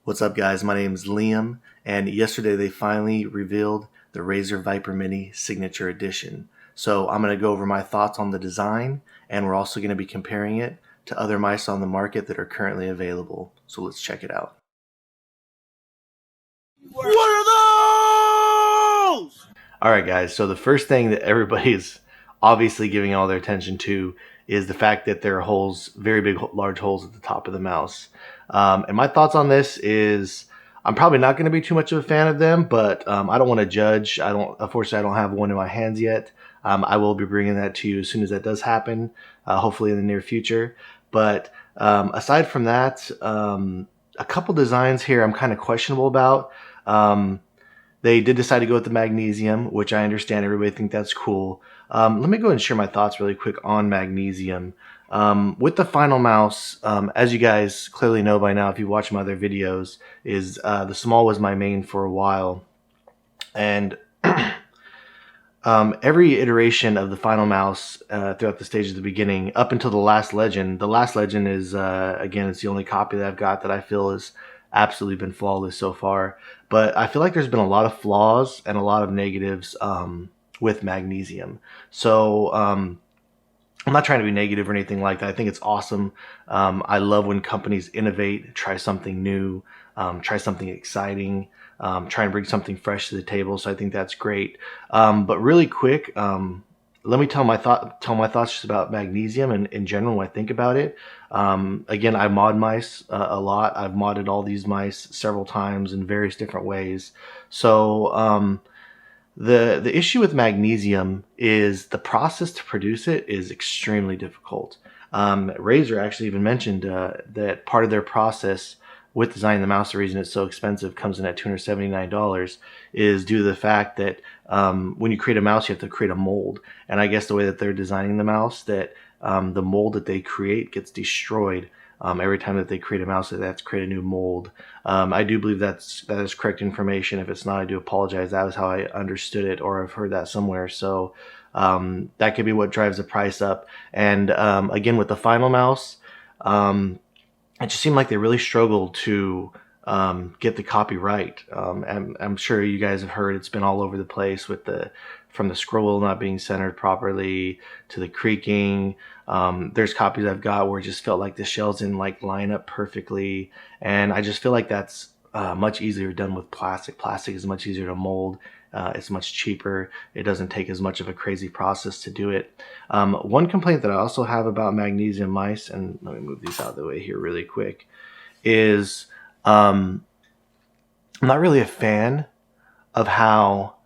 What's up, guys? My name is Liam, and yesterday they finally revealed the Razer Viper Mini Signature Edition. So I'm going to go over my thoughts on the design, and we're also going to be comparing it to other mice on the market that are currently available. So let's check it out. What are those? Alright, guys, so the first thing that everybody is obviously giving all their attention to is the fact that there are holes, very big, large holes at the top of the mouse. And my thoughts on this is I'm probably not going to be too much of a fan of them, but I don't want to judge. Unfortunately, I don't have one in my hands yet. I will be bringing that to you as soon as that does happen, hopefully in the near future. But aside from that, a couple designs here I'm kind of questionable about. They did decide to go with the magnesium, which I understand everybody think that's cool. Let me go ahead and share my thoughts really quick on magnesium. With the final mouse, as you guys clearly know by now if you watch my other videos, is the small was my main for a while. And every iteration of the final mouse throughout the stage of the beginning, up until the last legend is, again, it's the only copy that I've got that I feel has absolutely been flawless so far. But I feel like there's been a lot of flaws and a lot of negatives with magnesium. So I'm not trying to be negative or anything like that. I think it's awesome. I love when companies innovate, try something new, try something exciting, try and bring something fresh to the table. So I think that's great. But really quick, let me tell my thoughts just about magnesium and in general when I think about it. Again, I mod mice a lot. I've modded all these mice several times in various different ways. So the issue with magnesium is the process to produce it is extremely difficult. Razer actually even mentioned that part of their process with designing the mouse, the reason it's so expensive, comes in at $279, is due to the fact that when you create a mouse, you have to create a mold. And I guess the way that they're designing the mouse, that the mold that they create gets destroyed every time that they create a mouse. They have to create a new mold. I do believe that is correct information. If it's not, I do apologize. That was how I understood it, or I've heard that somewhere. So that could be what drives the price up. And again, with the final mouse, it just seemed like they really struggled to get the copy right. And I'm sure you guys have heard it's been all over the place with from the scroll wheel not being centered properly to the creaking. There's copies I've got where it just felt like the shells didn't line up perfectly, and I just feel like that's much easier done with plastic. Plastic is much easier to mold. It's much cheaper. It doesn't take as much of a crazy process to do it. One complaint that I also have about magnesium mice, and let me move these out of the way here really quick, is I'm not really a fan of how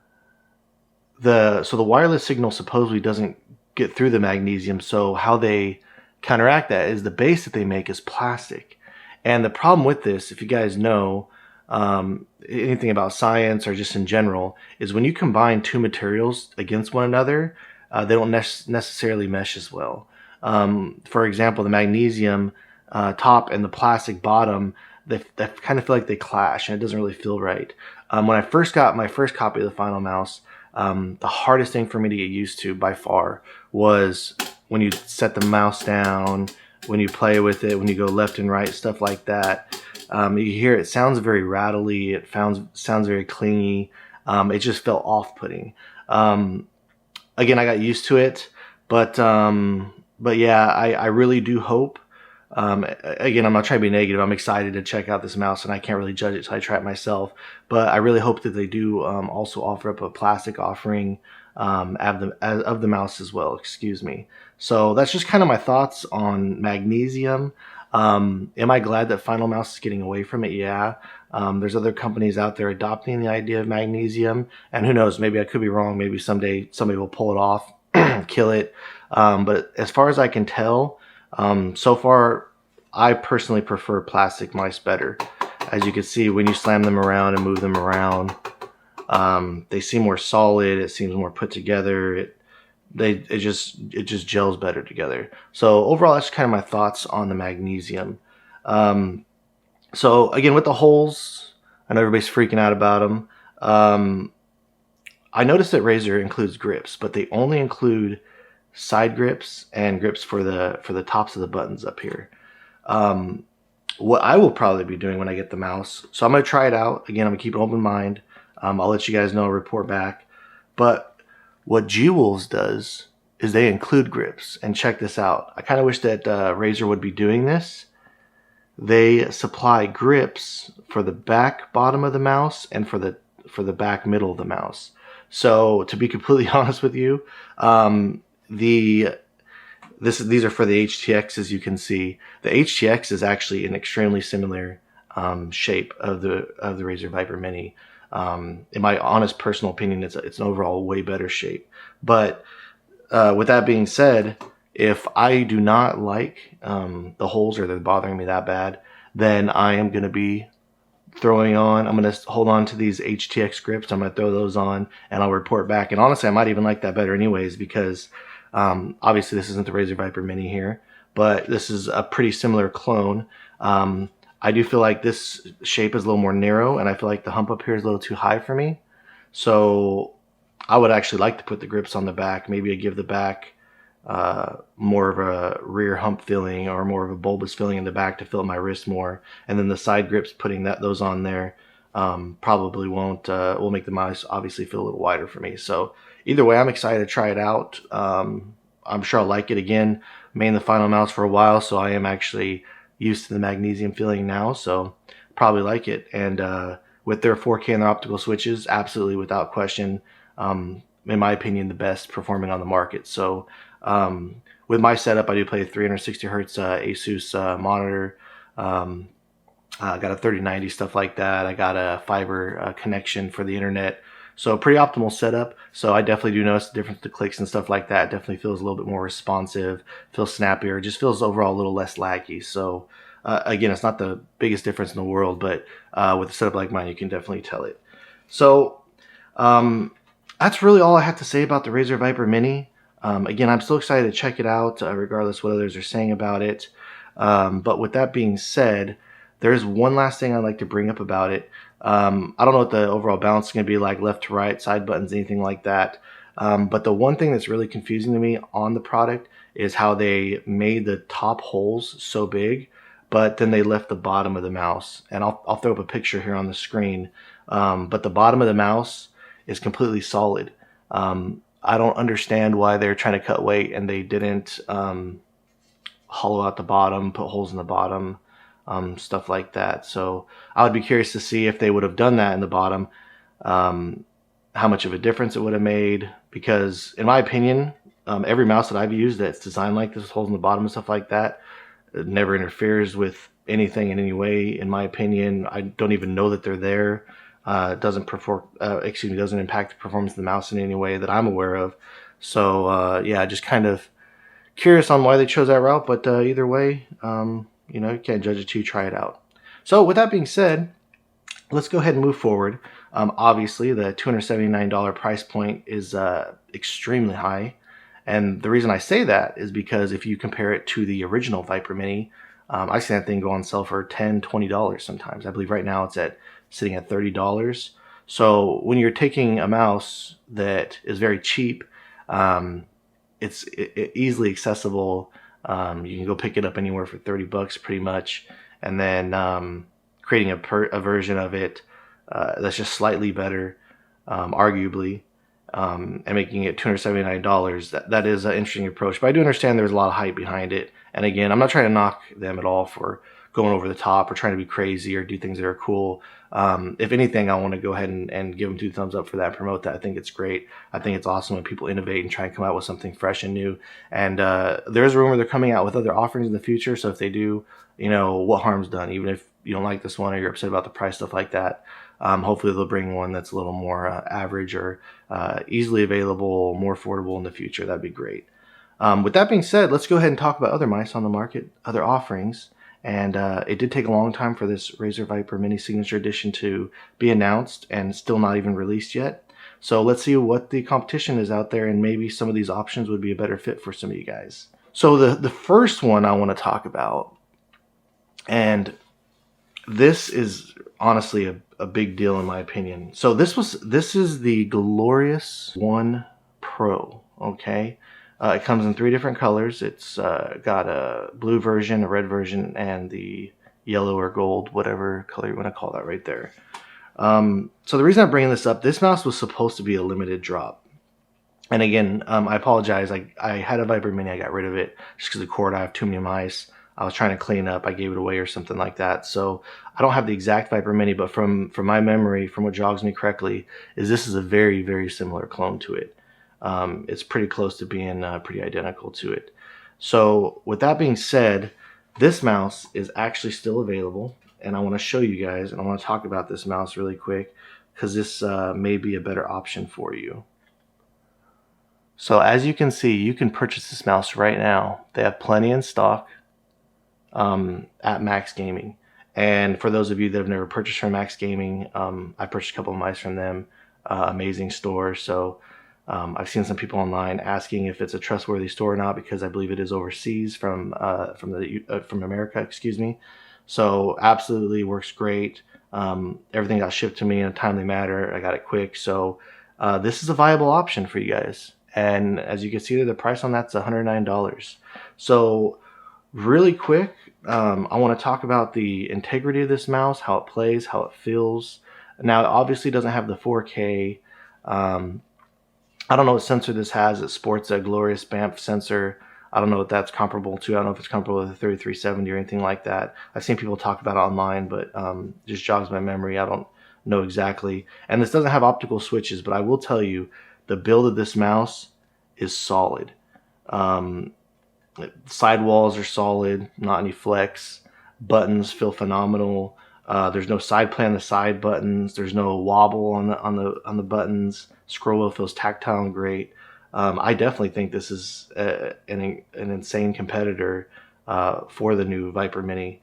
the wireless signal supposedly doesn't get through the magnesium. So how they counteract that is the base that they make is plastic. And the problem with this, if you guys know anything about science or just in general, is when you combine two materials against one another, they don't necessarily mesh as well. For example, the magnesium top and the plastic bottom, they kind of feel like they clash, and it doesn't really feel right. When I first got my first copy of the final mouse, the hardest thing for me to get used to by far was when you set the mouse down, when you play with it, when you go left and right, stuff like that. You hear it sounds very rattly. It sounds very clingy. It just felt off-putting. Again, I got used to it, but yeah, I really do hope. Again, I'm not trying to be negative. I'm excited to check out this mouse, and I can't really judge it till I try it myself. But I really hope that they do also offer up a plastic offering of the mouse as well. Excuse me. So that's just kind of my thoughts on magnesium. Am I glad that Final Mouse is getting away from it? Yeah. There's other companies out there adopting the idea of magnesium, and who knows? Maybe I could be wrong. Maybe someday somebody will pull it off, kill it. But as far as I can tell, so far, I personally prefer plastic mice better. As you can see, when you slam them around and move them around, they seem more solid. It seems more put together. It just gels better together. So overall, that's kind of my thoughts on the magnesium. So again, with the holes, I know everybody's freaking out about them. I noticed that Razer includes grips, but they only include side grips and grips for the tops of the buttons up here. what I will probably be doing when I get the mouse. So I'm going to try it out. Again, I'm going to keep an open mind. I'll let you guys know, report back. But what Jewels does is they include grips. And check this out. I kind of wish that Razer would be doing this. They supply grips for the back bottom of the mouse and for the back middle of the mouse. So to be completely honest with you, these are for the HTX, as you can see. The HTX is actually an extremely similar shape of the Razer Viper Mini. In my honest personal opinion, it's an overall way better shape. But with that being said, if I do not like the holes, or they're bothering me that bad, then I am going to be I'm going to hold on to these HTX grips. I'm going to throw those on, and I'll report back. And honestly, I might even like that better anyways, because obviously this isn't the Razer Viper Mini here, but this is a pretty similar clone. I do feel like this shape is a little more narrow, and I feel like the hump up here is a little too high for me. So I would actually like to put the grips on the back. Maybe I give the back more of a rear hump feeling, or more of a bulbous feeling in the back to feel my wrist more. And then the side grips, putting those on there probably will make the mouse obviously feel a little wider for me. So either way, I'm excited to try it out. I'm sure I'll like it. Again, made the final mouse for a while, so I am actually used to the magnesium feeling now, so probably like it. And with their 4K and their optical switches, absolutely without question, in my opinion, the best performing on the market. So with my setup, I do play a 360 hertz Asus monitor. I got a 3090, stuff like that. I got a fiber connection for the internet. So pretty optimal setup. So I definitely do notice the difference to clicks and stuff like that. It definitely feels a little bit more responsive, feels snappier, just feels overall a little less laggy. So again, it's not the biggest difference in the world, but with a setup like mine, you can definitely tell it. So that's really all I have to say about the Razer Viper Mini. Again, I'm still excited to check it out, regardless what others are saying about it. But with that being said, there's one last thing I'd like to bring up about it. I don't know what the overall balance is going to be like, left to right, side buttons, anything like that. But the one thing that's really confusing to me on the product is how they made the top holes so big, but then they left the bottom of the mouse. And I'll throw up a picture here on the screen. But the bottom of the mouse is completely solid. I don't understand why they're trying to cut weight and they didn't hollow out the bottom, put holes in the bottom, stuff like that. So I would be curious to see if they would have done that in the bottom, how much of a difference it would have made. Because in my opinion, every mouse that I've used that's designed like this, with holes in the bottom and stuff like that, it never interferes with anything in any way. In my opinion, I don't even know that they're there. Doesn't impact the performance of the mouse in any way that I'm aware of. So yeah, just kind of curious on why they chose that route. But either way, you can't judge it till you try it out. So with that being said, let's go ahead and move forward. Obviously, the $279 price point is extremely high. And the reason I say that is because if you compare it to the original Viper Mini, I see that thing go on sale for $10, $20 sometimes. I believe right now it's sitting at $30. So when you're taking a mouse that is very cheap, it's easily accessible. You can go pick it up anywhere for $30 pretty much, and then creating a version of it that's just slightly better, arguably, and making it $279. That is an interesting approach, but I do understand there's a lot of hype behind it. And again, I'm not trying to knock them at all for going over the top or trying to be crazy or do things that are cool. If anything, I want to go ahead and give them 2 thumbs up for that and promote that. I think it's great. I think it's awesome when people innovate and try and come out with something fresh and new. And there's a rumor they're coming out with other offerings in the future. So if they do, what harm's done? Even if you don't like this one or you're upset about the price, stuff like that, hopefully they'll bring one that's a little more average or easily available, more affordable in the future. That'd be great. With that being said, let's go ahead and talk about other mice on the market, other offerings. And it did take a long time for this Razer Viper Mini Signature Edition to be announced and still not even released yet. So let's see what the competition is out there, and maybe some of these options would be a better fit for some of you guys. So the first one I want to talk about, and this is honestly a big deal in my opinion. So this is the Glorious One Pro, okay? It comes in 3 different colors. It's got a blue version, a red version, and the yellow or gold, whatever color you want to call that right there. So the reason I'm bringing this up, this mouse was supposed to be a limited drop. And again, I apologize. I had a Viper Mini. I got rid of it just because the cord, I have too many mice. I was trying to clean up. I gave it away or something like that. So I don't have the exact Viper Mini, but from my memory, from what jogs me correctly, is this is a very, very similar clone to it. It's pretty close to being pretty identical to it. So with that being said, this mouse is actually still available. And I want to show you guys, and I want to talk about this mouse really quick because this may be a better option for you. So as you can see, you can purchase this mouse right now. They have plenty in stock at Max Gaming. And for those of you that have never purchased from Max Gaming, I purchased a couple of mice from them. Amazing store. So I've seen some people online asking if it's a trustworthy store or not, because I believe it is overseas from America, excuse me. So absolutely works great. Everything got shipped to me in a timely manner. I got it quick. So this is a viable option for you guys. And as you can see, the price on that's $109. So really quick, I want to talk about the integrity of this mouse, how it plays, how it feels. Now, it obviously doesn't have the 4K. I don't know what sensor this has. It sports a glorious BAMF sensor. I don't know what that's comparable to. I don't know if it's comparable with a 3370 or anything like that. I've seen people talk about it online, but just jogs my memory. I don't know exactly. And this doesn't have optical switches, but I will tell you, the build of this mouse is solid. Side walls are solid, not any flex. Buttons feel phenomenal. There's no side play on the side buttons. There's no wobble on the buttons. Scroll wheel feels tactile and great. I definitely think this is an insane competitor for the new Viper Mini.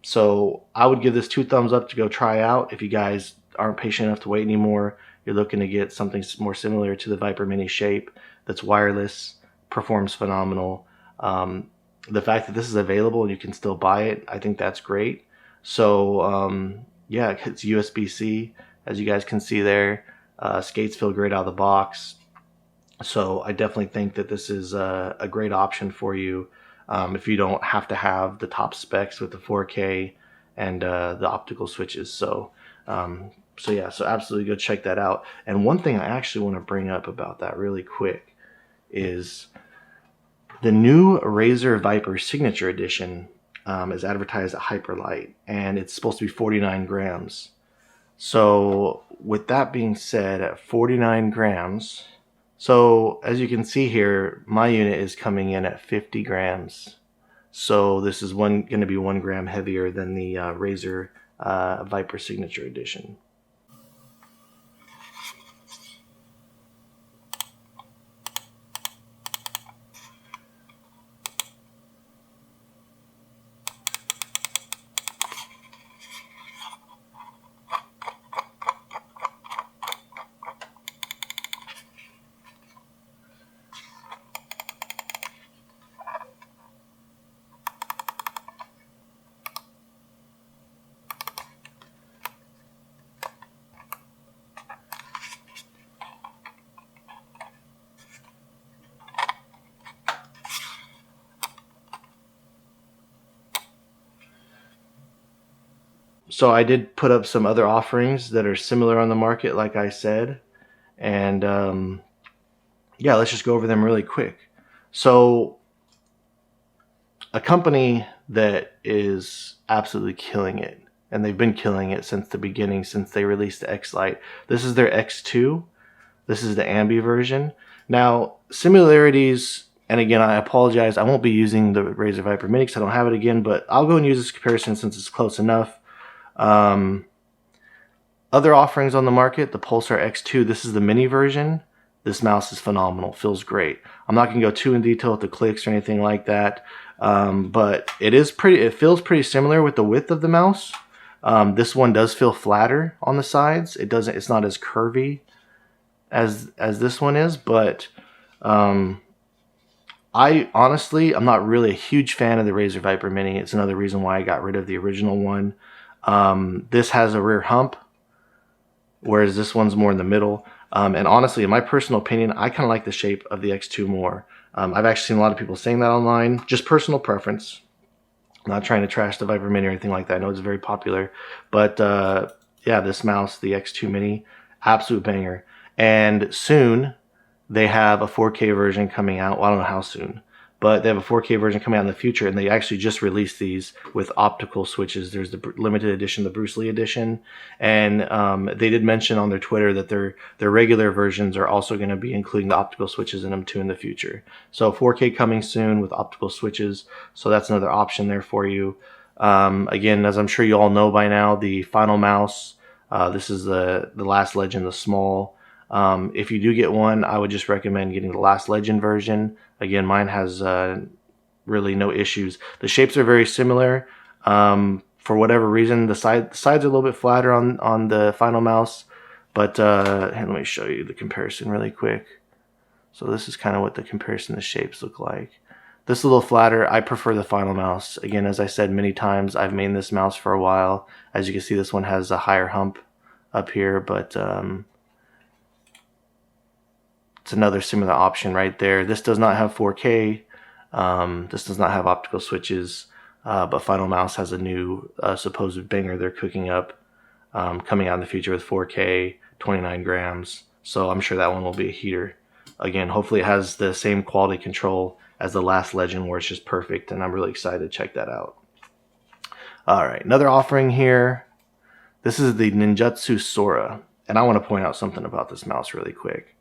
So I would give this 2 thumbs up to go try out. If you guys aren't patient enough to wait anymore, you're looking to get something more similar to the Viper Mini shape that's wireless, performs phenomenal. The fact that this is available and you can still buy it, I think that's great. So yeah, it's USB-C, as you guys can see there. Skates feel great out of the box. So I definitely think that this is a great option for you if you don't have to have the top specs with the 4K and the optical switches. So yeah, so absolutely go check that out. And one thing I actually want to bring up about that really quick is the new Razer Viper Signature Edition is advertised at Hyperlight, and it's supposed to be 49 grams. So with that being said, at 49 grams, so as you can see here, my unit is coming in at 50 grams. So this is going to be 1 gram heavier than the Razer Viper Signature Edition. So I did put up some other offerings that are similar on the market, like I said. And yeah, let's just go over them really quick. So a company that is absolutely killing it, and they've been killing it since the beginning, since they released the X-Lite. This is their X2. This is the Ambi version. Now, similarities, and again, I apologize, I won't be using the Razer Viper Mini because I don't have it again, but I'll go and use this comparison since it's close enough. Other offerings on the market, the Pulsar X2, this is the mini version. This mouse is phenomenal, feels great. I'm not going to go too in detail with the clicks or anything like that, but it feels pretty similar with the width of the mouse. This one does feel flatter on the sides. It's not as curvy as this one is, but I'm not really a huge fan of the Razer Viper Mini. It's another reason why I got rid of the original one. This has a rear hump, whereas this one's more in the middle. And honestly, in my personal opinion, I kind of like the shape of the X2 more. I've actually seen a lot of people saying that online, just personal preference. I'm not trying to trash the Viper Mini or anything like that. I know it's very popular, but yeah, this mouse, the X2 Mini, absolute banger. And soon they have a 4K version coming out. Well, I don't know how soon, but they have a 4K version coming out in the future, and they actually just released these with optical switches. There's the limited edition, the Bruce Lee edition, and they did mention on their Twitter that their regular versions are also going to be including the optical switches in them too in the future. So 4K coming soon with optical switches. So that's another option there for you. Again, as I'm sure you all know by now, the final mouse. This is the Last Legend, the small. If you do get one, I would just recommend getting the Last Legend version. Again, mine has really no issues. The shapes are very similar. For whatever reason, the sides are a little bit flatter on the final mouse. But here, let me show you the comparison really quick. So this is kind of what the comparison of shapes look like. This is a little flatter. I prefer the final mouse. Again, as I said many times, I've made this mouse for a while. As you can see, this one has a higher hump up here, but it's another similar option right there. This does not have 4K. This does not have optical switches, but Final Mouse has a new supposed banger they're cooking up, coming out in the future with 4K, 29 grams. So I'm sure that one will be a heater. Again, hopefully it has the same quality control as the Last Legend, where it's just perfect, and I'm really excited to check that out. All right, another offering here. This is the Ninjutsu Sora, and I want to point out something about this mouse really quick.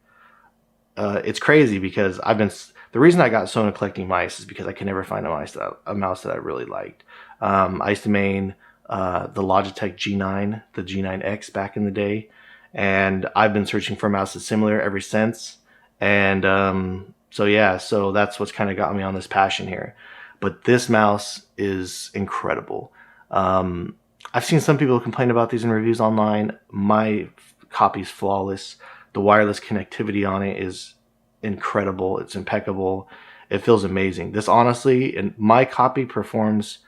It's crazy because the reason I got so into collecting mice is because I could never find a mouse that I really liked. I used to main the Logitech G9, the G9X back in the day, and I've been searching for mouses similar ever since. And so yeah, so that's what's kind of got me on this passion here. But this mouse is incredible. I've seen some people complain about these in reviews online. My copy's flawless. The wireless connectivity on it is incredible. It's impeccable. It feels amazing. This honestly, and my copy performs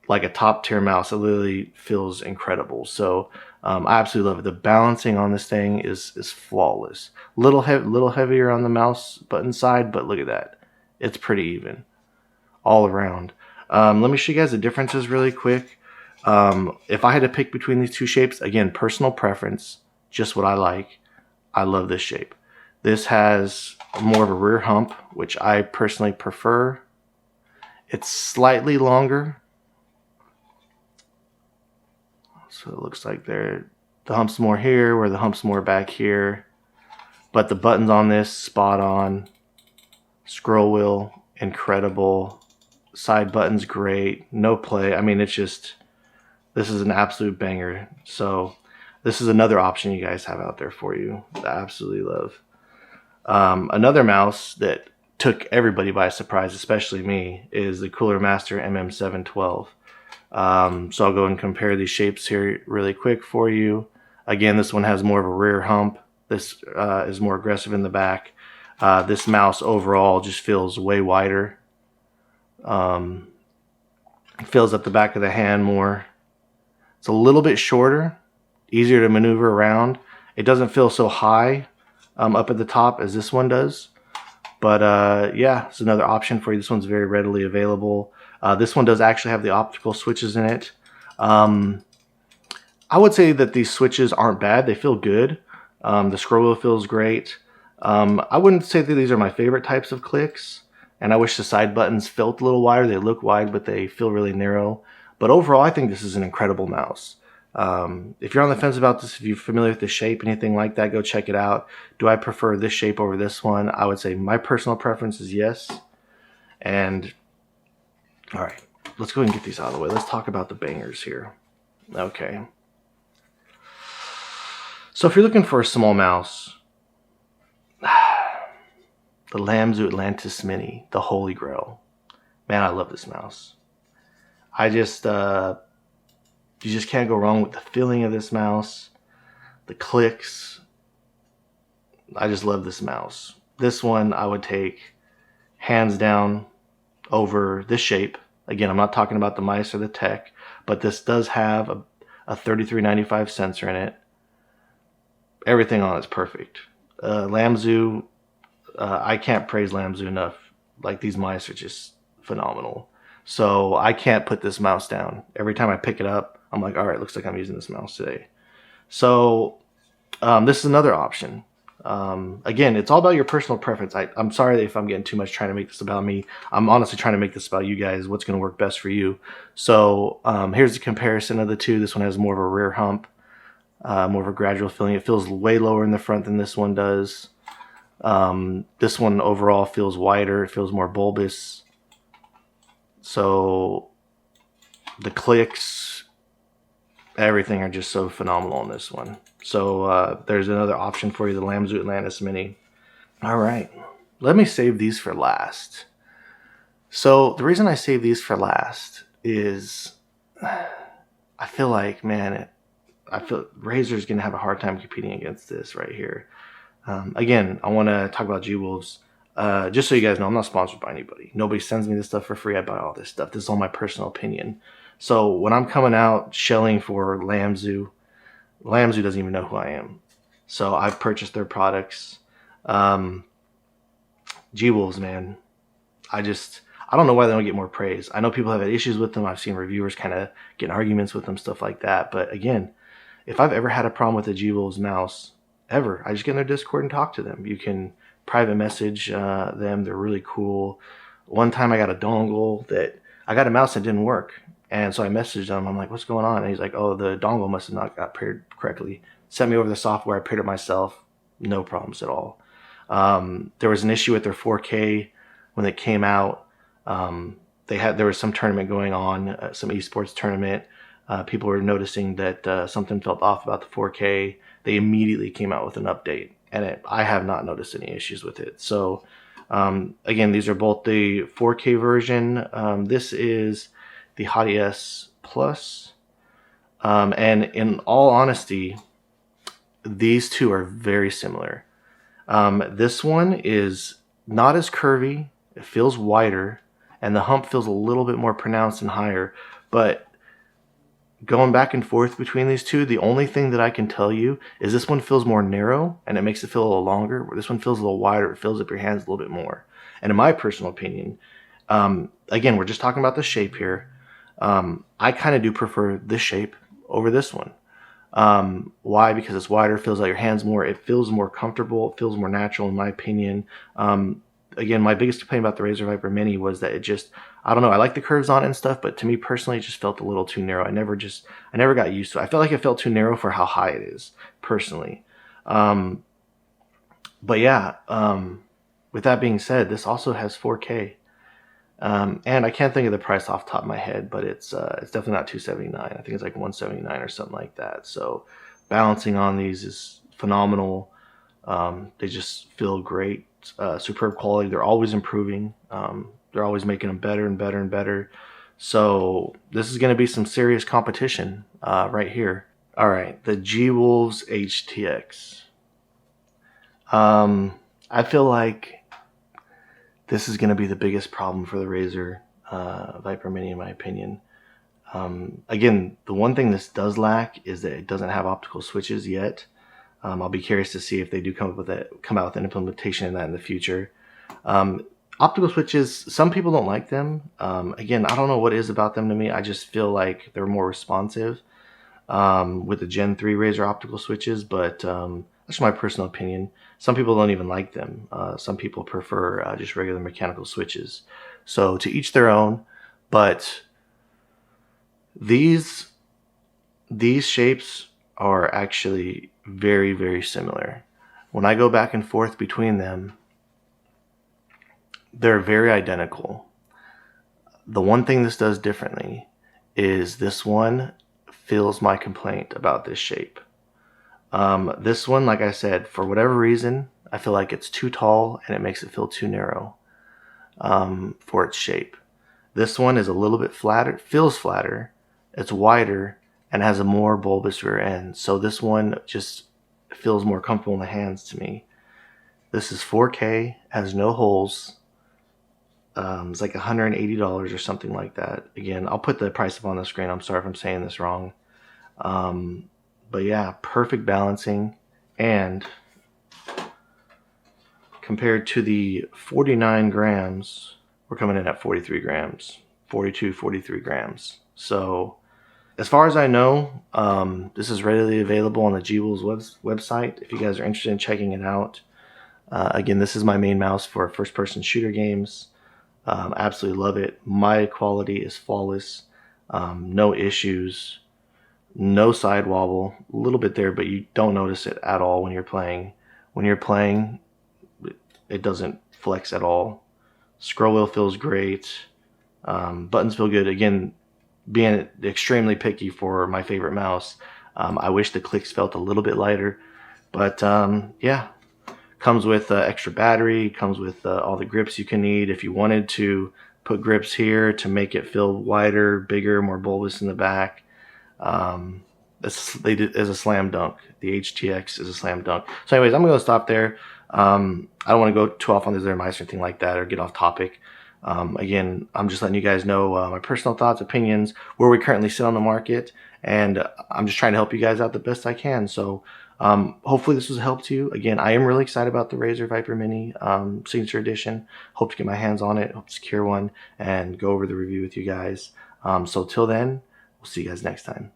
like a top tier mouse. It literally feels incredible. So I absolutely love it. The balancing on this thing is flawless. Little heavier on the mouse button side, but look at that. It's pretty even all around. Let me show you guys the differences really quick. If I had to pick between these two shapes, again, personal preference, just what I like. I love this shape. This has more of a rear hump, which I personally prefer. It's slightly longer. So it looks like the hump's more here, where the hump's more back here. But the buttons on this, spot on. Scroll wheel, incredible. Side buttons, great. No play. I mean, it's just, this is an absolute banger. So this is another option you guys have out there for you that I absolutely love. Another mouse that took everybody by surprise, especially me, is the Cooler Master MM712. So I'll go and compare these shapes here really quick for you. Again, this one has more of a rear hump. This is more aggressive in the back. This mouse overall just feels way wider. It fills up the back of the hand more. It's a little bit shorter, easier to maneuver around. It doesn't feel so high up at the top as this one does. But yeah, it's another option for you. This one's very readily available. This one does actually have the optical switches in it. I would say that these switches aren't bad. They feel good. The scroll wheel feels great. I wouldn't say that these are my favorite types of clicks. And I wish the side buttons felt a little wider. They look wide, but they feel really narrow. But overall, I think this is an incredible mouse. If you're on the fence about this, if you're familiar with the shape, anything like that, go check it out. Do I prefer this shape over this one? I would say my personal preference is yes. And all right, let's go ahead and get these out of the way. Let's talk about the bangers here. Okay. So if you're looking for a small mouse, the Lamzu Atlantis Mini, the Holy Grail. Man, I love this mouse. I just, you just can't go wrong with the feeling of this mouse, the clicks. I just love this mouse. This one I would take hands down over this shape. Again, I'm not talking about the mice or the tech, but this does have a 3395 sensor in it. Everything on it's perfect. Lamzu, I can't praise Lamzu enough. Like, these mice are just phenomenal. So I can't put this mouse down. Every time I pick it up, I'm like, all right, looks like I'm using this mouse today. So this is another option. Again, it's all about your personal preference. I'm sorry if I'm getting too much trying to make this about me. I'm honestly trying to make this about you guys, what's going to work best for you. So here's the comparison of the two. This one has more of a rear hump, more of a gradual feeling. It feels way lower in the front than this one does. This one overall feels wider. It feels more bulbous. So the clicks, everything are just so phenomenal on this one. So there's another option for you, the Lamzu Atlantis Mini. All right, let me save these for last. So the reason I save these for last is I feel like, man, I feel Razer's going to have a hard time competing against this right here. Again, I want to talk about G-Wolves. Just so you guys know, I'm not sponsored by anybody. Nobody sends me this stuff for free. I buy all this stuff. This is all my personal opinion. So when I'm coming out shelling for Lamzu doesn't even know who I am. So I've purchased their products. G-Wolves, man, I don't know why they don't get more praise. I know people have had issues with them. I've seen reviewers kind of get in arguments with them, stuff like that. But again, if I've ever had a problem with a G-Wolves mouse, ever, I just get in their Discord and talk to them. You can private message them. They're really cool. One time I got a dongle that I got a mouse that didn't work. And so I messaged him. I'm like, what's going on? And he's like, oh, the dongle must have not got paired correctly. Sent me over the software. I paired it myself. No problems at all. There was an issue with their 4K when it came out. There was some tournament going on, some esports tournament. People were noticing that something felt off about the 4K. They immediately came out with an update, and I have not noticed any issues with it. So again, these are both the 4K version. This is the Hottie S Plus. And in all honesty, these two are very similar. This one is not as curvy. It feels wider, and the hump feels a little bit more pronounced and higher. But going back and forth between these two, the only thing that I can tell you is this one feels more narrow, and it makes it feel a little longer. This one feels a little wider. It fills up your hands a little bit more. And in my personal opinion, again, we're just talking about the shape here. I kind of do prefer this shape over this one. Why? Because it's wider, feels like your hands more. It feels more comfortable. It feels more natural, in my opinion. Again, my biggest complaint about the Razer Viper Mini was that it just, I don't know, I like the curves on it and stuff, but to me personally, it just felt a little too narrow. I never got used to it. I felt like it felt too narrow for how high it is, personally. But yeah, with that being said, this also has 4K. And I can't think of the price off the top of my head, but it's definitely not $279. I think it's like $179 or something like that. So balancing on these is phenomenal. They just feel great. Superb quality. They're always improving. They're always making them better and better and better. So this is going to be some serious competition right here. All right, the G-Wolves HTX. I feel like this is going to be the biggest problem for the Razer Viper Mini, in my opinion. Again, the one thing this does lack is that it doesn't have optical switches yet. I'll be curious to see if they do come out with an implementation of that in the future. Optical switches, some people don't like them. Again, I don't know what it is about them to me. I just feel like they're more responsive with the Gen 3 Razer optical switches, but that's my personal opinion. Some people don't even like them. Some people prefer just regular mechanical switches. So to each their own, but these shapes are actually very, very similar. When I go back and forth between them, they're very identical. The one thing this does differently is this one fills my complaint about this shape. This one, like I said, for whatever reason, I feel like it's too tall and it makes it feel too narrow for its shape. This one is a little bit flatter, feels flatter, it's wider, and has a more bulbous rear end. So this one just feels more comfortable in the hands to me. This is 4K, has no holes. It's like $180 or something like that. Again, I'll put the price up on the screen. I'm sorry if I'm saying this wrong. But yeah, perfect balancing, and compared to the 49 grams, we're coming in at 43 grams. 42, 43 grams. So as far as I know, this is readily available on the G-Wolves website if you guys are interested in checking it out. Again, this is my main mouse for first-person shooter games. Absolutely love it. My quality is flawless. No issues, no side wobble. A little bit there, but you don't notice it at all when you're playing. When you're playing, it doesn't flex at all. Scroll wheel feels great. Buttons feel good. Again, being extremely picky for my favorite mouse, I wish the clicks felt a little bit lighter. But yeah, comes with extra battery, comes with all the grips you can need. If you wanted to put grips here to make it feel wider, bigger, more bulbous in the back, is a slam dunk. The HTX is a slam dunk. So anyways, I'm going to stop there. I don't want to go too off on the other mice or anything like that or get off topic. Again, I'm just letting you guys know my personal thoughts, opinions, where we currently sit on the market, and I'm just trying to help you guys out the best I can. So hopefully this was a help to you. Again, I am really excited about the Razer Viper Mini Signature Edition. Hope to get my hands on it, hope to secure one, and go over the review with you guys. So till then, we'll see you guys next time.